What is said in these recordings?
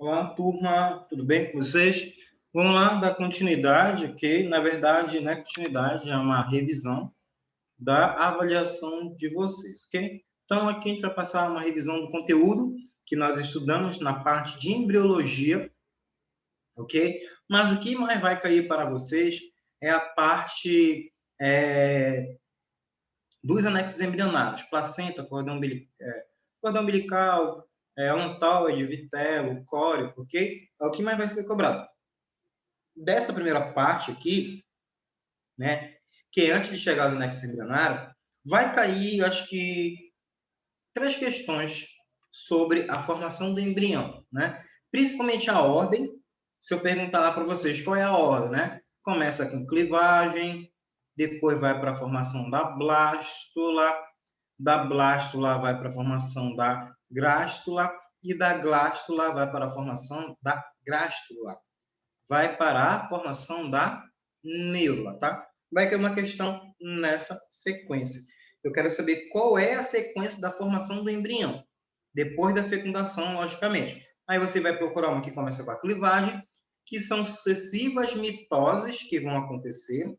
Olá, turma, tudo bem com vocês? Vamos lá dar continuidade, ok? Na verdade, não é continuidade, é uma revisão da avaliação de vocês, ok? Então, aqui a gente vai passar uma revisão do conteúdo que nós estudamos na parte de embriologia, ok? Mas o que mais vai cair para vocês é a parte dos anexos embrionários, placenta, cordão umbilical, ontoide, vitelo, córeo, ok? É o que mais vai ser cobrado. Dessa primeira parte aqui, né, que é antes de chegar ao anexo embrionário, vai cair, acho que, 3 questões sobre a formação do embrião, né? Principalmente a ordem. Se eu perguntar lá para vocês qual é a ordem, né? Começa com clivagem, depois vai para a formação da blástula vai para a formação da grástula e da glástula vai para a formação da grástula. Vai para a formação da neurula, tá? Vai ter uma questão nessa sequência. Eu quero saber qual é a sequência da formação do embrião, depois da fecundação, logicamente. Aí você vai procurar uma que começa com a clivagem, que são sucessivas mitoses que vão acontecer,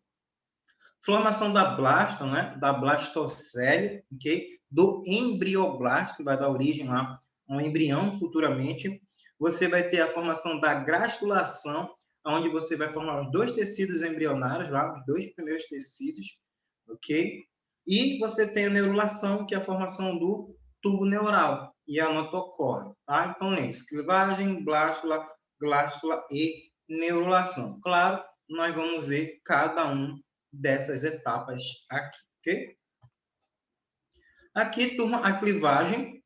formação da blasta, né? Da blastocele, ok? Do embrioblasto, que vai dar origem lá a um embrião futuramente. Você vai ter a formação da grastulação, onde você vai formar os 2 tecidos embrionários, lá, os 2 primeiros tecidos, ok? E você tem a neurulação, que é a formação do tubo neural e a notocórdia, tá? Então, lembre-se, clivagem, blástula, glástula e neurulação. Claro, nós vamos ver cada um dessas etapas aqui, ok? Aqui, turma, a clivagem,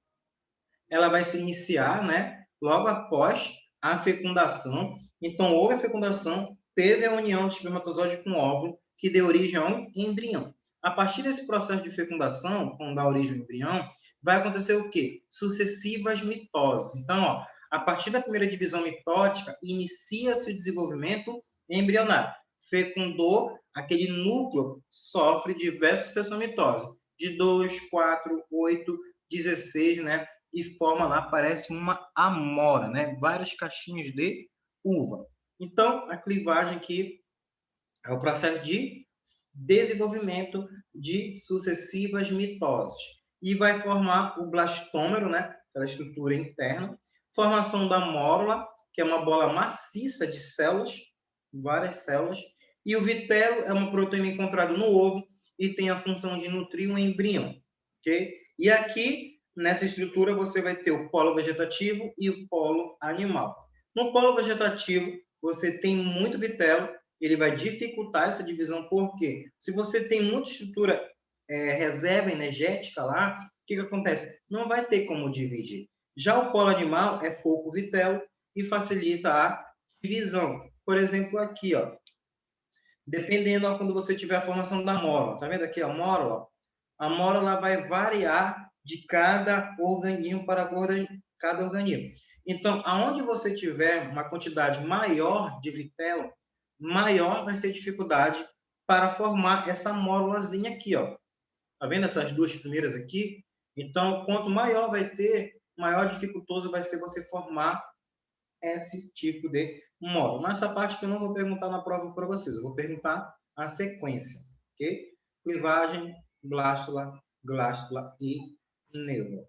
ela vai se iniciar, né, logo após a fecundação. Então, houve a fecundação, teve a união do espermatozoide com o óvulo, que deu origem a um embrião. A partir desse processo de fecundação, quando dá origem ao embrião, vai acontecer o quê? Sucessivas mitoses. Então, ó, a partir da primeira divisão mitótica, inicia-se o desenvolvimento embrionário. Fecundou, aquele núcleo sofre diversas sucessões mitoses, de 2, 4, 8, 16, né? E forma lá, parece uma amora, né? Várias caixinhas de uva. Então, a clivagem aqui é o processo de desenvolvimento de sucessivas mitoses. E vai formar o blastômero, né? Aquela estrutura interna. Formação da mórula, que é uma bola maciça de células, várias células. E o vitelo é uma proteína encontrada no ovo e tem a função de nutrir um embrião, ok? E aqui, nessa estrutura, você vai ter o polo vegetativo e o polo animal. No polo vegetativo, você tem muito vitelo, ele vai dificultar essa divisão, porque se você tem muita estrutura reserva energética lá, o que acontece? Não vai ter como dividir. Já o polo animal é pouco vitelo e facilita a divisão. Por exemplo, aqui, ó, dependendo de quando você tiver a formação da mórula, tá vendo aqui a mórula? A mórula vai variar de cada organismo para cada organismo. Então, aonde você tiver uma quantidade maior de vitelo, maior vai ser a dificuldade para formar essa mórulazinha aqui, ó. Tá vendo essas duas primeiras aqui? Então, quanto maior vai ter, maior dificultoso vai ser você formar esse tipo de módulo. Mas essa parte que eu não vou perguntar na prova para vocês, eu vou perguntar a sequência, ok? Clivagem, blástula, glástula e neurula.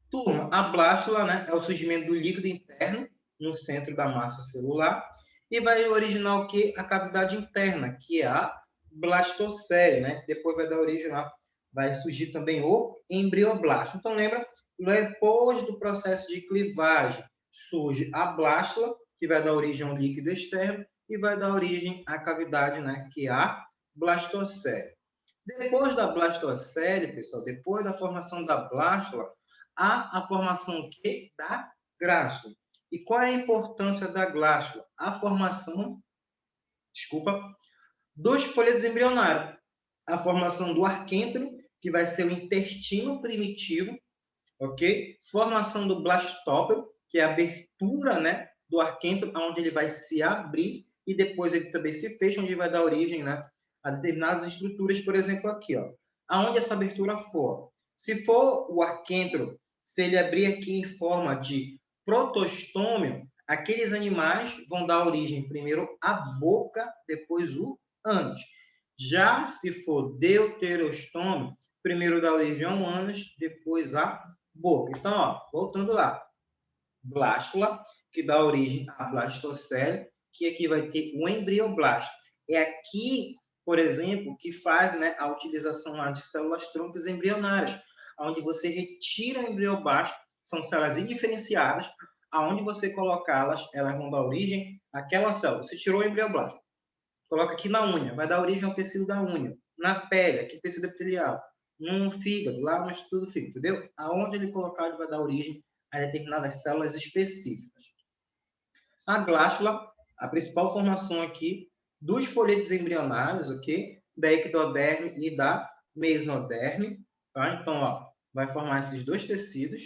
Turma, a blástula, né, é o surgimento do líquido interno no centro da massa celular e vai originar o que? A cavidade interna, que é a blastocele, né? Depois vai dar origem lá, vai surgir também o embrioblasto. Então, lembra, depois do processo de clivagem, surge a blástula, que vai dar origem ao líquido externo e vai dar origem à cavidade, né, que é a blastocele. Depois da blastocele, pessoal, depois da formação da blástula, há a formação que? Da glástula. E qual é a importância da glástula? A formação, dos fôletos embrionários. A formação do arquêntero, que vai ser o intestino primitivo, ok? Formação do blastópero, que é a abertura, né, do arquêntero, onde ele vai se abrir e depois ele também se fecha, onde vai dar origem, né, a determinadas estruturas, por exemplo, aqui, ó. Aonde essa abertura for. Se for o arquêntero se ele abrir aqui em forma de protostômio, aqueles animais vão dar origem primeiro à boca, depois o ânus. Já se for deuterostômio, primeiro dá origem ao ânus, depois à boca. Então, ó, voltando lá. Blástula, que dá origem à blastocele, que aqui vai ter o embrioblasto. É aqui, por exemplo, que faz, né, a utilização lá de células troncos embrionárias, onde você retira o embrioblasto, são células indiferenciadas, aonde você colocá-las, elas vão dar origem àquela célula. Você tirou o embrioblasto, coloca aqui na unha, vai dar origem ao tecido da unha. Na pele, aqui tecido epitelial. No fígado, lá no estudo do fígado, entendeu? Aonde ele colocar, ele vai dar origem a determinadas células específicas. A glástula, a principal formação aqui dos folhetos embrionários, ok? Da ectoderme e da mesoderme, tá? Então, ó, vai formar esses dois tecidos.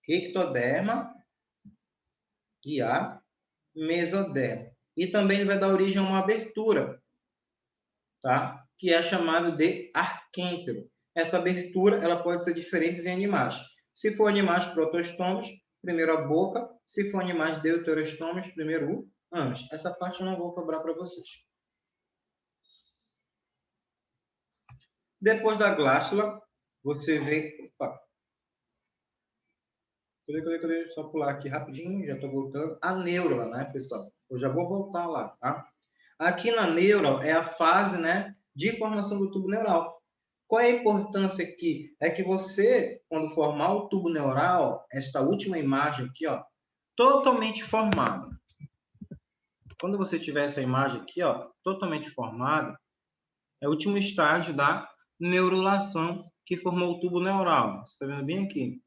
Ectoderma e a mesoderma. E também vai dar origem a uma abertura, tá? Que é chamado de arquêntero. Essa abertura ela pode ser diferente em animais. Se for animais protostômicos, primeiro a boca. Se for animais deuterostômicos, primeiro o ânus. Essa parte eu não vou cobrar para vocês. Depois da glástula, você vê... Opa. Cadê? Só pular aqui rapidinho, já estou voltando. A neurona, né, pessoal? Eu já vou voltar lá, tá? Aqui na neurona é a fase, né, de formação do tubo neural. Qual é a importância aqui? É que você, quando formar o tubo neural, esta última imagem aqui, ó, totalmente formada. Quando você tiver essa imagem aqui, ó, totalmente formada, é o último estágio da neurulação que formou o tubo neural. Você está vendo bem aqui?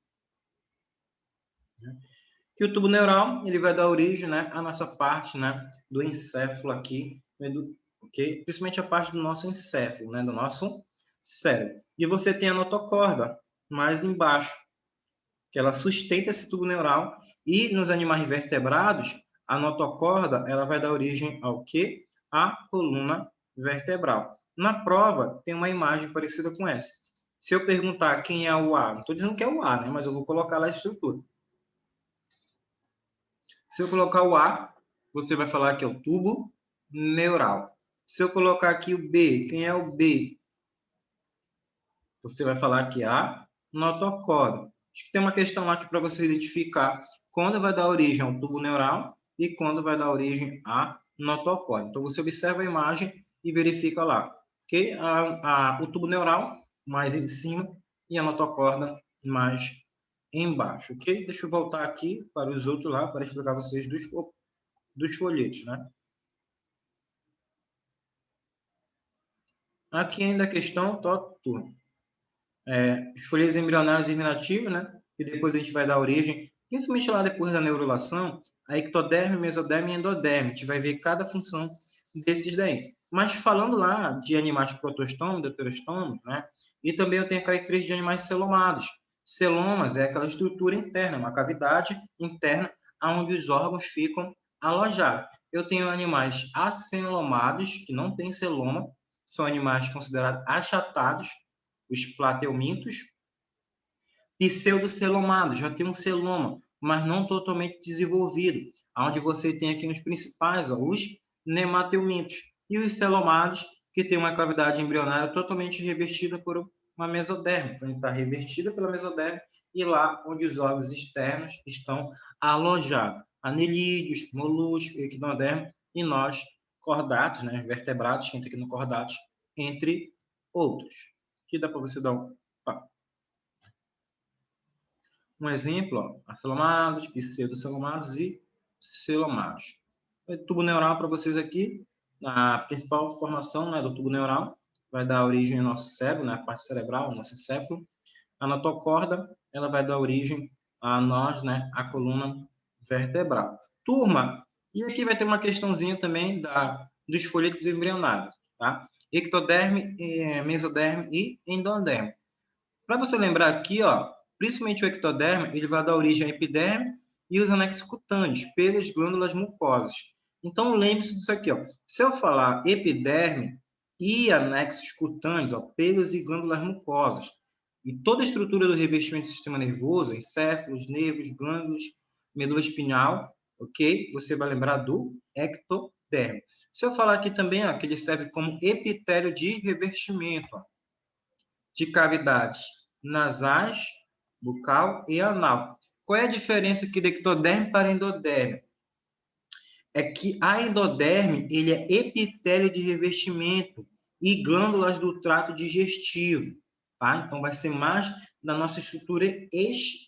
Que o tubo neural ele vai dar origem, né, à nossa parte, né, do encéfalo aqui, okay? Principalmente a parte do nosso encéfalo, né, do nosso cérebro. E você tem a notocorda mais embaixo, que ela sustenta esse tubo neural, e nos animais vertebrados, a notocorda ela vai dar origem ao quê? À coluna vertebral. Na prova, tem uma imagem parecida com essa. Se eu perguntar quem é o A, não estou dizendo que é o A, né, mas eu vou colocar lá a estrutura. Se eu colocar o A, você vai falar que é o tubo neural. Se eu colocar aqui o B, quem é o B? Você vai falar que é a notocorda. Acho que tem uma questão lá para você identificar quando vai dar origem ao tubo neural e quando vai dar origem à notocorda. Então, você observa a imagem e verifica lá. Okay? O tubo neural mais em cima e a notocorda mais embaixo. Ok? Deixa eu voltar aqui para os outros lá, para explicar a vocês dos folhetos, né? Aqui ainda a questão, turma. Os folhetos embrionários germinativos, né? Que depois a gente vai dar origem, principalmente lá depois da neurulação, a ectoderme, mesoderme e endoderme. A gente vai ver cada função desses daí. Mas falando lá de animais protostômicos, deuterostômicos, né? E também eu tenho a característica de animais celomados. Celomas é aquela estrutura interna, uma cavidade interna onde os órgãos ficam alojados. Eu tenho animais acelomados, que não têm celoma, são animais considerados achatados, os plateumintos. Pseudocelomados, já tem um celoma, mas não totalmente desenvolvido, onde você tem aqui os principais, ó, os nemateumintos. E os celomados, que tem uma cavidade embrionária totalmente revertida por uma mesoderme. Então, ele está revertida pela mesoderme e lá onde os órgãos externos estão alojados. Anelídeos, moluscos, equinoderme e nós, cordatos, né, vertebrados, que entra aqui no cordatos, entre outros. Aqui dá para você dar um exemplo, ó, acelomados, pseudocelomados e celomados. O tubo neural para vocês aqui, a principal formação, né, do tubo neural vai dar origem ao nosso cérebro, né, a parte cerebral, o nosso encéfalo. A notocorda, ela vai dar origem a nós, né, a coluna vertebral. Turma, e aqui vai ter uma questãozinha também dos folhetos embrionários, tá? Ectoderme, mesoderme e endoderme. Para você lembrar aqui, ó, principalmente o ectoderme, ele vai dar origem à epiderme e os anexos cutâneos, pelas glândulas mucosas. Então, lembre-se disso aqui, ó. Se eu falar epiderme e anexos cutâneos, ó, pelos e glândulas mucosas, E toda a estrutura do revestimento do sistema nervoso, encéfalos, nervos, glândulos, medula espinhal, ok? Você vai lembrar do ectodermo. Se eu falar aqui também, ó, que ele serve como epitélio de revestimento, ó, de cavidades nasais, bucal e anal. Qual é a diferença aqui do ectoderme para endoderme? É que a endoderme ele é epitélio de revestimento e glândulas do trato digestivo, tá? Então vai ser mais da nossa estrutura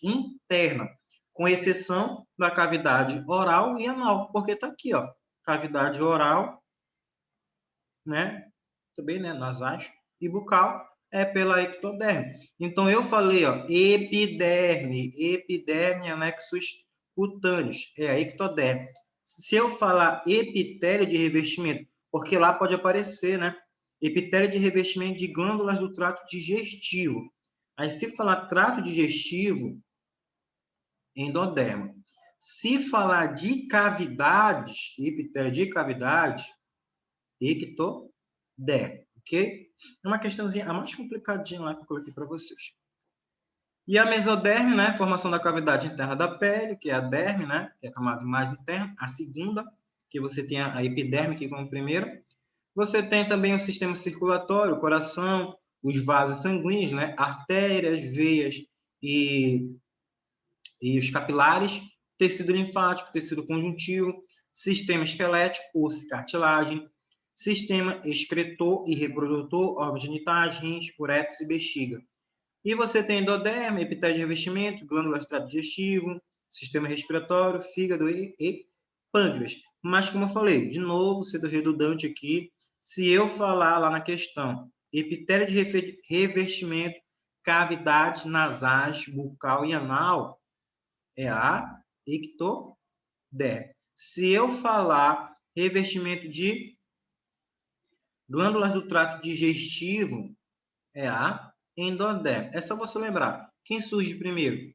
interna, com exceção da cavidade oral e anal, porque está aqui, ó, cavidade oral, né? Também, né? Nasais e bucal é pela ectoderme. Então eu falei, ó, epiderme, anexos cutâneos, é a ectoderme. Se eu falar epitélio de revestimento, porque lá pode aparecer, né? Epitélio de revestimento de glândulas do trato digestivo. Aí, se falar trato digestivo, endoderma. Se falar de cavidades, epitélio de cavidades, ectoderma, ok? É uma questãozinha, a mais complicadinha lá que eu coloquei para vocês. E a mesoderme, né? Formação da cavidade interna da pele, que é a derme, né? Que é a camada mais interna. A segunda, que você tem a epiderme aqui como primeira. Você tem também o sistema circulatório, o coração, os vasos sanguíneos, né? Artérias, veias e os capilares, tecido linfático, tecido conjuntivo, sistema esquelético, osso e cartilagem, sistema excretor e reprodutor, órgãos genitais, rins, uretos e bexiga. E você tem endoderme, epitélio de revestimento, glândula do trato digestivo, sistema respiratório, fígado e pâncreas. Mas, como eu falei, de novo, sendo redundante aqui, se eu falar lá na questão epitélio de revestimento, cavidades nasais, bucal e anal, é a ectoderme. Se eu falar revestimento de glândulas do trato digestivo, é a endoderme. É só você lembrar. Quem surge primeiro?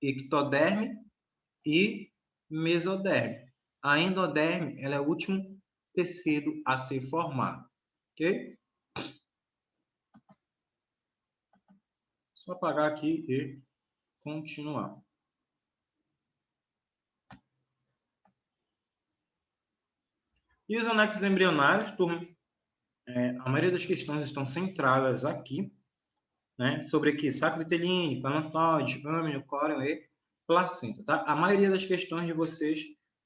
Ectoderme e mesoderme. A endoderme ela é o último tecido a ser formado. Ok? Só apagar aqui e continuar. E os anexos embrionários, turma, a maioria das questões estão centradas aqui, né? Sobre aqui, saco vitelino, plantóide, âmino, córeo e placenta, tá? A maioria das questões de vocês,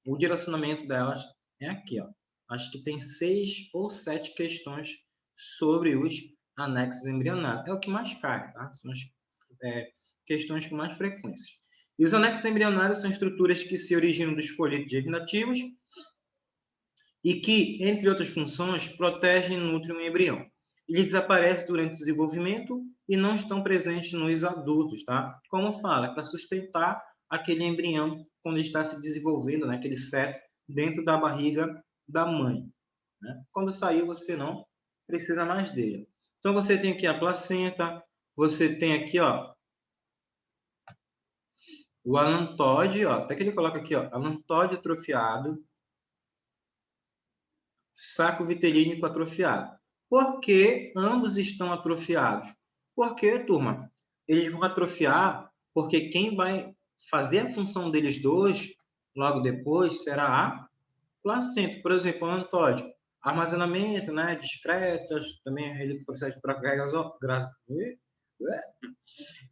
o direcionamento delas é aqui, ó. Acho que tem 6 ou 7 questões sobre os anexos embrionários. É o que mais cai, tá? São as questões com mais frequência. E os anexos embrionários são estruturas que se originam dos folhetos germinativos e que, entre outras funções, protegem e nutrem o embrião. Eles desaparecem durante o desenvolvimento e não estão presentes nos adultos, tá? Como fala, para sustentar aquele embrião quando ele está se desenvolvendo, né? Aquele feto dentro da barriga da mãe, né? Quando saiu, você não precisa mais dele. Então, você tem aqui a placenta, você tem aqui, ó, o alantóide, ó, até que ele coloca aqui, ó, alantóide atrofiado, saco vitelínico atrofiado. Por que ambos estão atrofiados? Porque, turma, eles vão atrofiar porque quem vai fazer a função deles dois logo depois será a placenta. Por exemplo, o antóide, armazenamento, né, discretas, também o processo de troca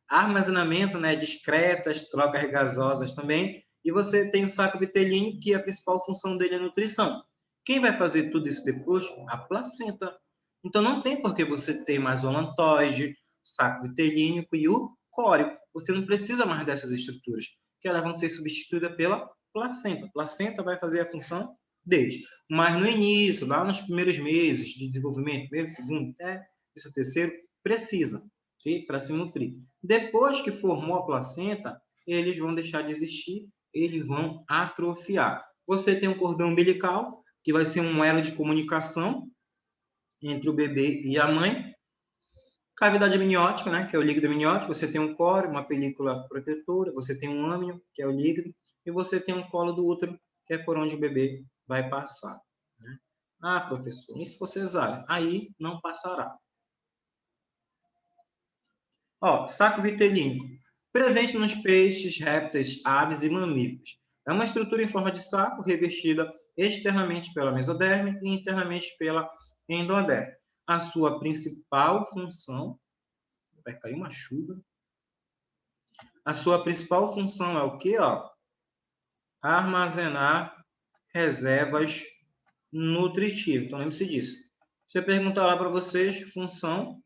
armazenamento, né, discretas, trocas gasosas também. E você tem o saco vitelino, que a principal função dele é a nutrição. Quem vai fazer tudo isso depois? A placenta. Então, não tem por que você ter mais o alantóide, o saco vitelínico e o córeo. Você não precisa mais dessas estruturas, que elas vão ser substituídas pela placenta. A placenta vai fazer a função deles. Mas no início, lá nos primeiros meses de desenvolvimento, primeiro, segundo, isso terceiro, precisa, okay? Para se nutrir. Depois que formou a placenta, eles vão deixar de existir, eles vão atrofiar. Você tem um cordão umbilical, que vai ser um elo de comunicação entre o bebê e a mãe. Cavidade amniótica, né, que é o líquido amniótico. Você tem um córeo, uma película protetora. Você tem um âmnio, que é o líquido. E você tem um colo do útero, que é por onde o bebê vai passar, né? Ah, professor, e se for cesárea? Aí não passará. Ó, saco vitelínico, presente nos peixes, répteis, aves e mamíferos. É uma estrutura em forma de saco revestida externamente pela mesoderme e internamente pela endoderme. A sua principal função, vai cair uma chuva. A sua principal função é o quê? Ó? Armazenar reservas nutritivas. Então, lembre-se disso. Se eu perguntar lá para vocês, função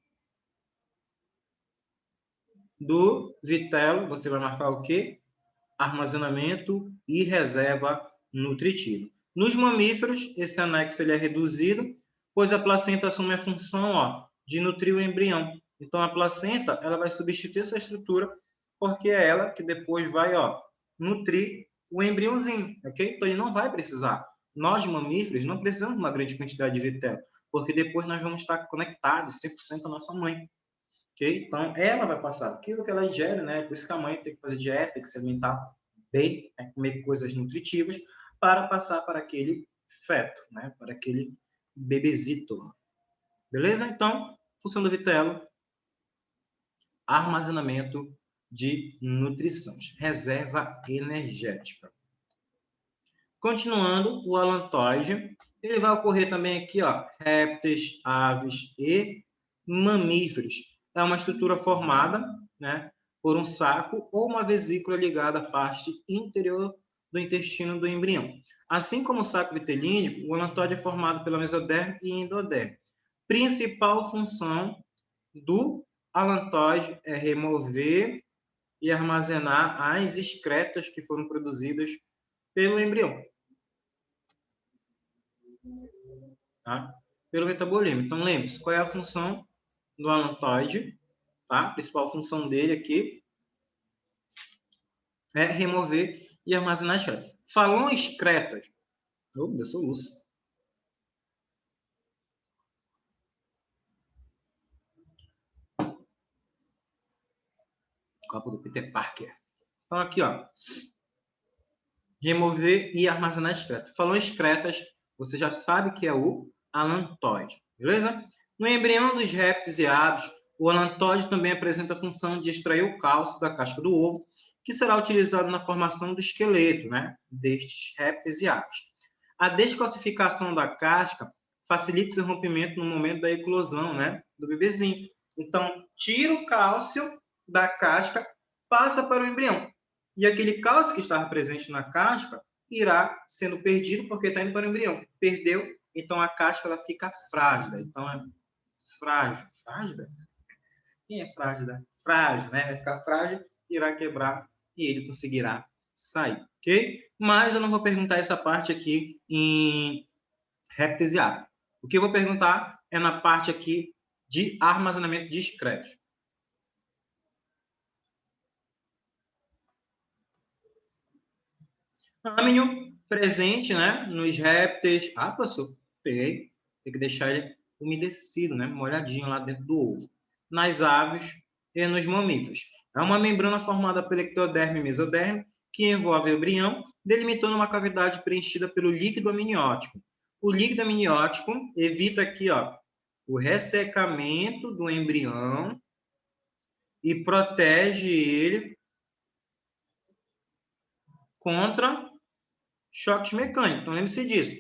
do vitelo, você vai marcar o quê? Armazenamento e reserva nutritiva. Nos mamíferos, esse anexo ele é reduzido, pois a placenta assume a função de nutrir o embrião. Então, a placenta ela vai substituir essa estrutura, porque é ela que depois vai nutrir o embriãozinho, ok? Então, ele não vai precisar. Nós, mamíferos, não precisamos de uma grande quantidade de vitelo, porque depois nós vamos estar conectados 100% à nossa mãe. Okay? Então, ela vai passar aquilo que ela ingere, né? Por isso que a mãe tem que fazer dieta, tem que se alimentar bem, né? Comer coisas nutritivas, para passar para aquele feto, né? Para aquele bebezito. Beleza? Então, função do vitelo, armazenamento de nutrições, reserva energética. Continuando, o alantoide, ele vai ocorrer também aqui, ó, répteis, aves e mamíferos. É uma estrutura formada, né, por um saco ou uma vesícula ligada à parte interior do intestino do embrião. Assim como o saco vitelínico, o alantoide é formado pela mesoderme e endoderme. Principal função do alantoide é remover e armazenar as excretas que foram produzidas pelo embrião. Tá? Pelo metabolismo. Então, lembre-se, qual é a função do alantoide? Tá? A principal função dele aqui é remover e armazenar excretas. Falou em excretas. Oh, deu soluço. Copo do Peter Parker. Então, aqui, ó. Remover e armazenar excretas. Falou em excretas, você já sabe que é o alantoide. Beleza? No embrião dos répteis e aves, o alantoide também apresenta a função de extrair o cálcio da casca do ovo, que será utilizado na formação do esqueleto, né, destes répteis e aves. A descalcificação da casca facilita seu rompimento no momento da eclosão, né, do bebezinho. Então, tira o cálcio da casca, passa para o embrião. E aquele cálcio que estava presente na casca irá sendo perdido porque está indo para o embrião. Perdeu, então a casca ela fica frágil. Então, é frágil. Frágil? Quem é frágil? Frágil, né? Vai ficar frágil, irá quebrar e ele conseguirá sair, ok? Mas eu não vou perguntar essa parte aqui em répteis e aves. O que eu vou perguntar é na parte aqui de armazenamento de excretos. Âmino presente, né, nos répteis. Ah, professor, tem que deixar ele umedecido, né, molhadinho lá dentro do ovo. Nas aves e nos mamíferos. É uma membrana formada pelo ectoderme e mesoderme que envolve o embrião, delimitando uma cavidade preenchida pelo líquido amniótico. O líquido amniótico evita aqui, ó, o ressecamento do embrião e protege ele contra choques mecânicos. Então, lembre-se disso.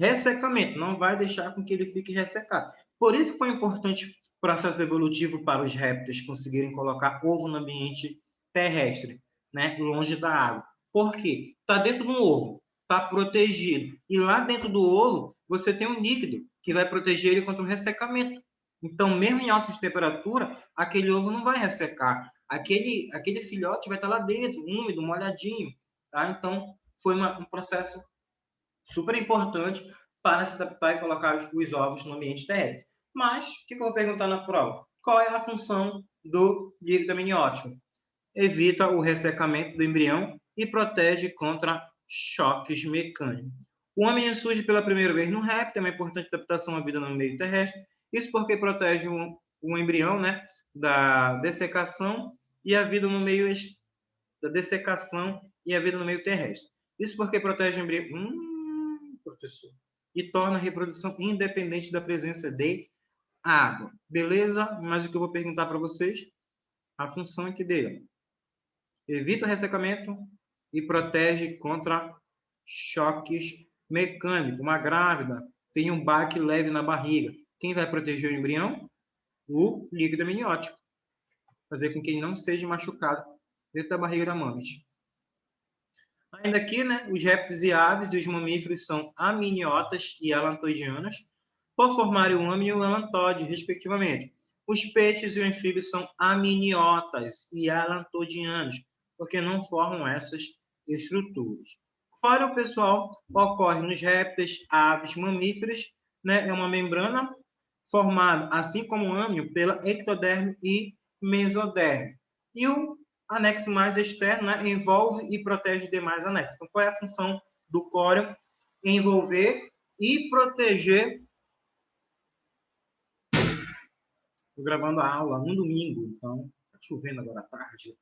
Ressecamento não vai deixar com que ele fique ressecado. Por isso que foi importante o processo evolutivo para os répteis conseguirem colocar ovo no ambiente terrestre, né, longe da água. Por quê? Está dentro de um ovo, está protegido. E lá dentro do ovo, você tem um líquido que vai proteger ele contra o ressecamento. Então, mesmo em alta temperatura, aquele ovo não vai ressecar. Aquele filhote vai estar lá dentro, úmido, molhadinho. Tá? Então, foi um processo super importante para se adaptar e colocar os ovos no ambiente terrestre. Mas, o que eu vou perguntar na prova? Qual é a função do líquido amniótico? Evita o ressecamento do embrião e protege contra choques mecânicos. O amnion surge pela primeira vez no réptil, é uma importante adaptação à vida no meio terrestre. Isso porque protege o embrião, né, da dessecação e a vida no meio da dessecação e a vida no meio terrestre. Isso porque protege o embrião, professor, e torna a reprodução independente da presença de água. Beleza? Mas o que eu vou perguntar para vocês? A função aqui dele: evita o ressecamento e protege contra choques mecânicos. Uma grávida tem um baque leve na barriga. Quem vai proteger o embrião? O líquido amniótico. Fazer com que ele não seja machucado dentro da barriga da mãe. Ainda aqui, né, os répteis e aves e os mamíferos são amniotas e alantoidianos, por formarem o ame e o alantóide, respectivamente. Os peixes e os anfíbios são amniotas e alantodianos, porque não formam essas estruturas. Fora o pessoal, ocorre nos répteis, aves, mamíferos, né, é uma membrana formada, assim como o âmio, pela ectoderme e mesoderme. E o anexo mais externo, né, envolve e protege demais anexos. Então, qual é a função do córeo? Envolver e proteger. Estou gravando a aula no domingo, então está chovendo agora à tarde.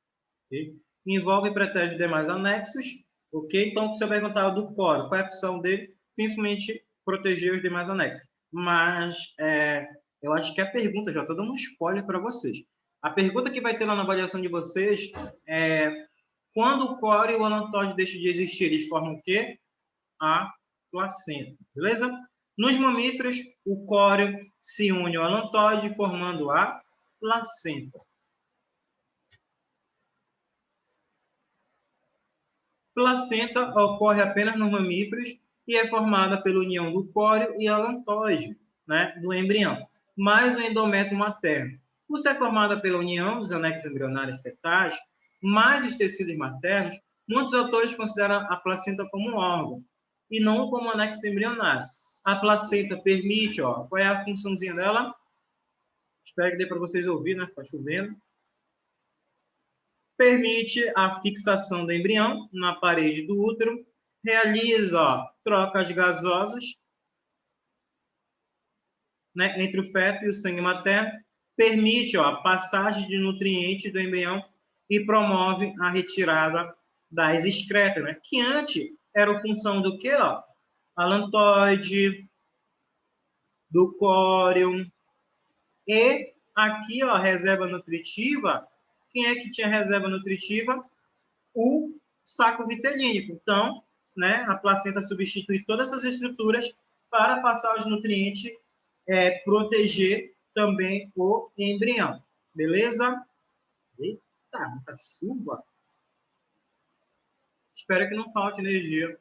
Okay? Envolve e protege demais anexos. Ok? Então, se eu perguntar do córeo, qual é a função dele? Principalmente proteger os demais anexos. Mas eu acho que a pergunta, já estou dando um spoiler para vocês. A pergunta que vai ter lá na avaliação de vocês é: quando o córeo e o alantóide deixam de existir, eles formam o quê? A placenta, beleza? Nos mamíferos, o córeo se une ao alantóide, formando a placenta. Placenta ocorre apenas nos mamíferos e é formada pela união do córeo e alantóide, né, do embrião, mais o endométrio materno. Por ser formada pela união dos anexos embrionários fetais, mais os tecidos maternos, muitos autores consideram a placenta como um órgão e não como anexo embrionário. A placenta permite, ó, qual é a funçãozinha dela? Espero que dê para vocês ouvir, né? Está chovendo. Permite a fixação do embrião na parede do útero, realiza, ó, trocas gasosas, né, entre o feto e o sangue materno, permite, ó, a passagem de nutrientes do embrião e promove a retirada das excretas, né, que antes era função do quê? Ó? Alantóide, do córeo. E aqui, ó, reserva nutritiva. Quem é que tinha reserva nutritiva? O saco vitelínico. Então, né, a placenta substitui todas essas estruturas para passar os nutrientes, proteger também o embrião. Beleza? Eita, muita chuva. Espero que não falte energia.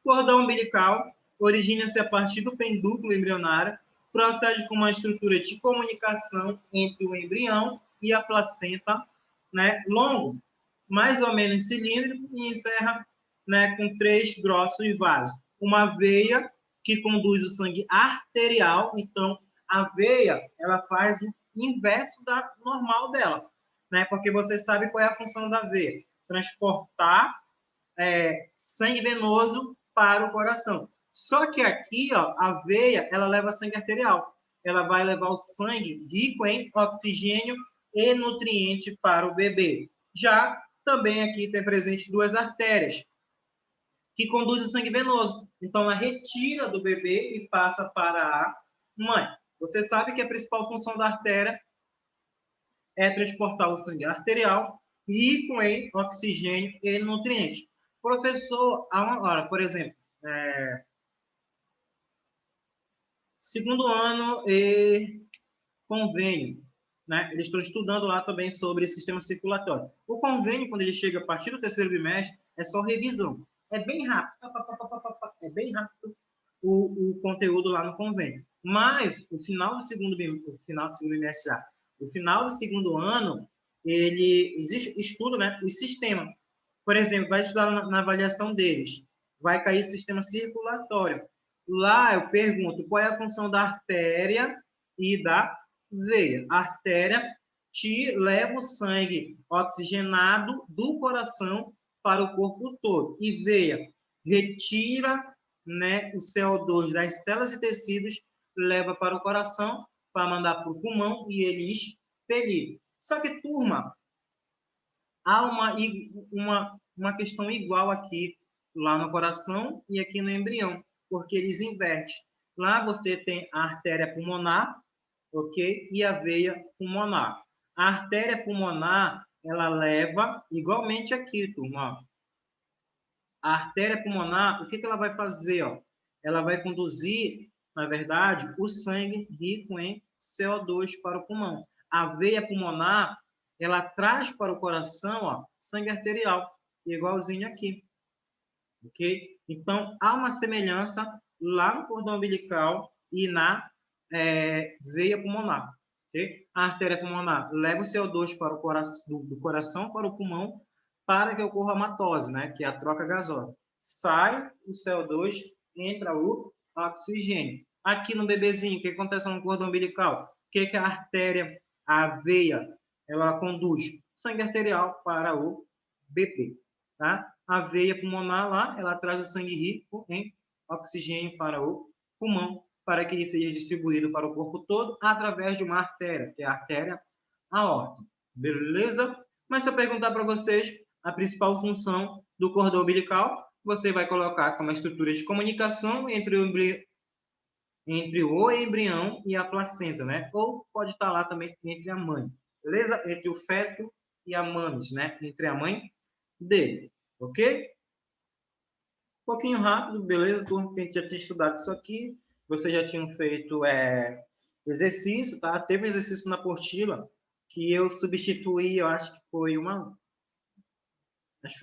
Cordão umbilical origina-se a partir do pendúculo embrionário, procede com uma estrutura de comunicação entre o embrião e a placenta, né, longo, mais ou menos cilíndrico, e encerra, né, com 3 grossos vasos. Uma veia que conduz o sangue arterial, então a veia ela faz o inverso da normal dela, né, porque você sabe qual é a função da veia: transportar sangue venoso para o coração. Só que aqui, ó, a veia, ela leva sangue arterial. Ela vai levar o sangue rico em oxigênio e nutriente para o bebê. Já também aqui tem presente 2 artérias que conduzem o sangue venoso. Então, ela retira do bebê e passa para a mãe. Você sabe que a principal função da artéria é transportar o sangue arterial rico em oxigênio e nutrientes. Professor, agora, por exemplo, segundo ano e convênio, né? Eles estão estudando lá também sobre sistema circulatório. O convênio, quando ele chega a partir do 3º bimestre, é só revisão. É bem rápido, o conteúdo lá no convênio. Mas o final do segundo bimestre já, o final do segundo ano, ele estuda, né, o sistema. Por exemplo, vai estudar na avaliação deles, vai cair o sistema circulatório. Lá eu pergunto qual é a função da artéria e da veia. A artéria leva o sangue oxigenado do coração para o corpo todo. E veia retira, né, o CO2 das células e tecidos, leva para o coração para mandar para o pulmão e ele expelir. Só que, turma, há uma questão igual aqui, lá no coração e aqui no embrião, porque eles invertem. Lá você tem a artéria pulmonar, ok? E a veia pulmonar. A artéria pulmonar, ela leva igualmente aqui, turma. A artéria pulmonar, o que ela vai fazer? Ó? Ela vai conduzir, na verdade, o sangue rico em CO2 para o pulmão. A veia pulmonar, ela traz para o coração, ó, sangue arterial, igualzinho aqui, ok? Então, há uma semelhança lá no cordão umbilical e na veia pulmonar, ok? A artéria pulmonar leva o CO2 para o coração, do coração para o pulmão, para que ocorra a matose, né? Que é a troca gasosa. Sai o CO2, entra o oxigênio. Aqui no bebezinho, o que acontece no cordão umbilical? O que a artéria, a veia, ela conduz? Sangue arterial para o bebê, tá? A veia pulmonar lá, ela traz o sangue rico em oxigênio para o pulmão, para que ele seja distribuído para o corpo todo através de uma artéria, que é a artéria aorta. Beleza? Mas se eu perguntar para vocês a principal função do cordão umbilical, você vai colocar como a estrutura de comunicação entre o embrião e a placenta, né? Ou pode estar lá também entre a mãe, beleza? Entre o feto e a mames, né? Entre a mãe dele, ok? Um pouquinho rápido, beleza? Turma, que a gente já tinha estudado isso aqui, vocês já tinham feito exercício, tá? Teve um exercício na apostila que eu substituí, eu acho que foi uma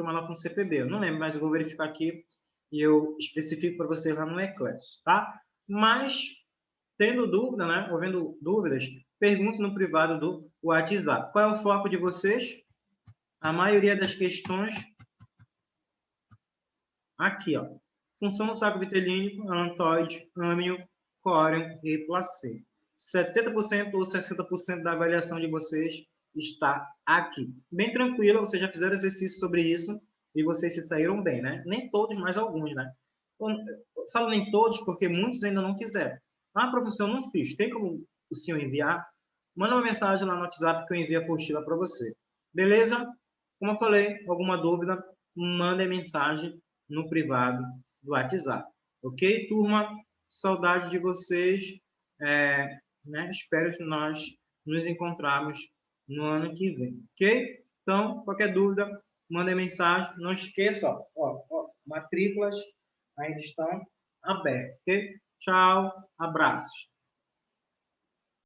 nota no CPB, eu não lembro, mas eu vou verificar aqui e eu especifico para vocês lá no Eclass, tá? Mas, tendo dúvida, né? Havendo dúvidas, pergunte no privado do WhatsApp. Qual é o foco de vocês? A maioria das questões aqui, ó. Função do saco vitelínico, alantoide, âmio, córeo e placenta. 70% ou 60% da avaliação de vocês está aqui. Bem tranquilo, vocês já fizeram exercício sobre isso e vocês se saíram bem, né? Nem todos, mas alguns, né? Eu falo nem todos porque muitos ainda não fizeram. Ah, professor, eu não fiz. Tem como o senhor enviar? Manda uma mensagem lá no WhatsApp que eu envio a apostila para você. Beleza? Como eu falei, alguma dúvida, manda mensagem no privado do WhatsApp. Ok, turma? Saudade de vocês. Né? Espero que nós nos encontrarmos no ano que vem. Ok? Então, qualquer dúvida, manda mensagem. Não esqueça, matrículas ainda estão abertas. Ok? Tchau, abraços.